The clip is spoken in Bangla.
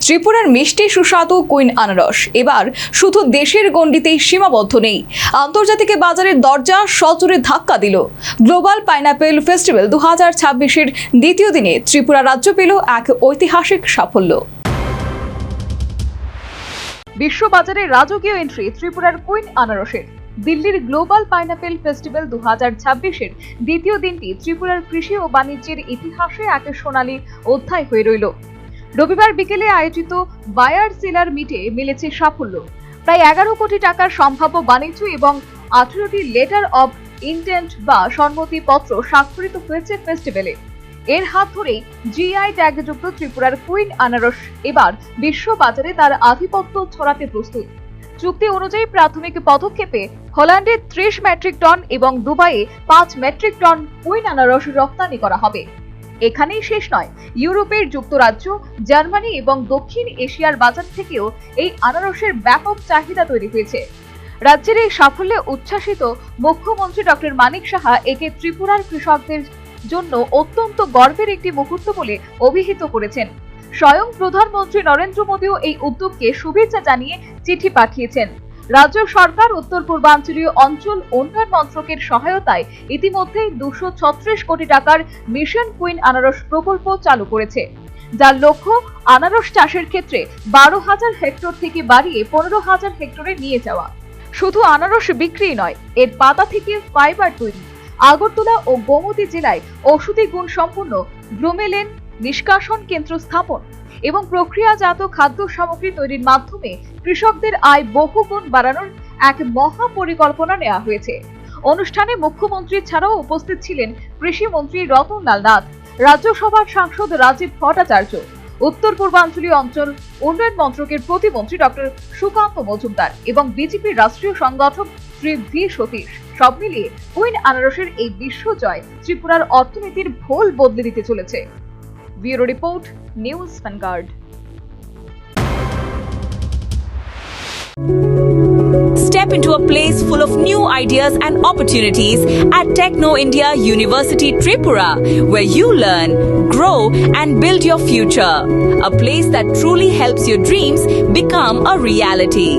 ত্রিপুরার মিষ্টি সুস্বাদু কুইন আনারস এবার শুধু দেশের গণ্ডিতেই সীমাবদ্ধ নেই, আন্তর্জাতিক বাজারের দরজা সজোরে ধাক্কা দিল। গ্লোবাল পাইনাপেল ফেস্টিভ্যাল 2026-এর দ্বিতীয় দিনে ত্রিপুরা রাজ্য পেল এক ঐতিহাসিক সাফল্য। বিশ্ববাজারে রাজকীয় এন্ট্রি ত্রিপুরার কুইন আনারসের। দিল্লির গ্লোবাল পাইনাপেল ফেস্টিভ্যাল 2026-এর দ্বিতীয় দিনটি ত্রিপুরার কৃষি ও বাণিজ্যের ইতিহাসে এক সোনালী অধ্যায় হয়ে রইল। রবিবার বিকেলে আয়োজিত বায়ার সেলার মিটে মিলেছে সাফল্য। প্রায় 11 কোটি টাকার সম্ভাব্য বাণিজ্য এবং 18টি লেটার অব ইন্টেন্ট বা সম্মতিপত্র স্বাক্ষরিত হয়েছে ফেস্টিভ্যালে। এর হাত ধরেই জিআই ট্যাগযুক্ত ত্রিপুরার কুইন আনারস এবার বিশ্ববাজারে তার আধিপত্য ছড়াতে প্রস্তুত। চুক্তি অনুযায়ী প্রাথমিক পদক্ষেপে হল্যান্ডে 30 মেট্রিক টন এবং দুবাইয়ে 5 মেট্রিক টন কুইন আনারস রপ্তানি করা হবে। এখানেই শেষ নয়, ইউরোপের যুক্তরাজ্য, জার্মানি এবং দক্ষিণ এশিয়ার বাজার থেকেও এই আনারসের ব্যাপক চাহিদা তৈরি হয়েছে। রাজ্যের এই সাফল্যে উচ্ছ্বাসিত মুখ্যমন্ত্রী ডক্টর মানিক সাহা একে ত্রিপুরার কৃষকদের জন্য অত্যন্ত গর্বের একটি মুহূর্ত বলে অভিহিত করেছেন। স্বয়ং প্রধানমন্ত্রী নরেন্দ্র মোদীও এই উদ্যোগকে শুভেচ্ছা জানিয়ে চিঠি পাঠিয়েছেন। রাজ্য সরকার উত্তর পূর্বাঞ্চলীয় অঞ্চল উন্নয়ন মন্ত্রকের সহায়তায় ইতিমধ্যেই 236 কোটি টাকার মিশন কুইন আনারস প্রকল্প চালু করেছে, যার লক্ষ্য আনারস চাষের ক্ষেত্রে 12,000 হেক্টর থেকে বাড়িয়ে 15,000 হেক্টরে নিয়ে যাওয়া। শুধু আনারস বিক্রি নয়, এর পাতা থেকে ফাইবার তৈরি। আগরতলা ও গোমতী জেলায় ঔষধি গুণ সম্পন্ন ব্রোমেলেন নিষ্কাশন কেন্দ্র স্থাপন এবং প্রক্রিয়াজাত খাদ্য সামগ্রী তৈরির মাধ্যমে কৃষকদের আয় বহুগুণ বাড়ানোর এক মহা পরিকল্পনা নেওয়া হয়েছে। অনুষ্ঠানে মুখ্যমন্ত্রী ছাড়াও উপস্থিত ছিলেন কৃষিমন্ত্রী রতনলাল নাথ, রাজ্যসভার সাংসদ রাজীব ভট্টাচার্য, উত্তর পূর্বাঞ্চলীয় অঞ্চল উন্নয়ন মন্ত্রকের প্রতিমন্ত্রী ডক্টর সুকান্ত মজুমদার এবং বিজেপির রাষ্ট্রীয় সংগঠক শ্রী ভি সতীশ। সব মিলিয়ে কুইন আনারসের এই বিশ্বজয় ত্রিপুরার অর্থনীতির ভোল বদলে দিতে চলেছে। Bureau report, news vanguard. Step into a place full of new ideas and opportunities at Techno India University Tripura, where you learn, grow and build your future. A place that truly helps your dreams become a reality.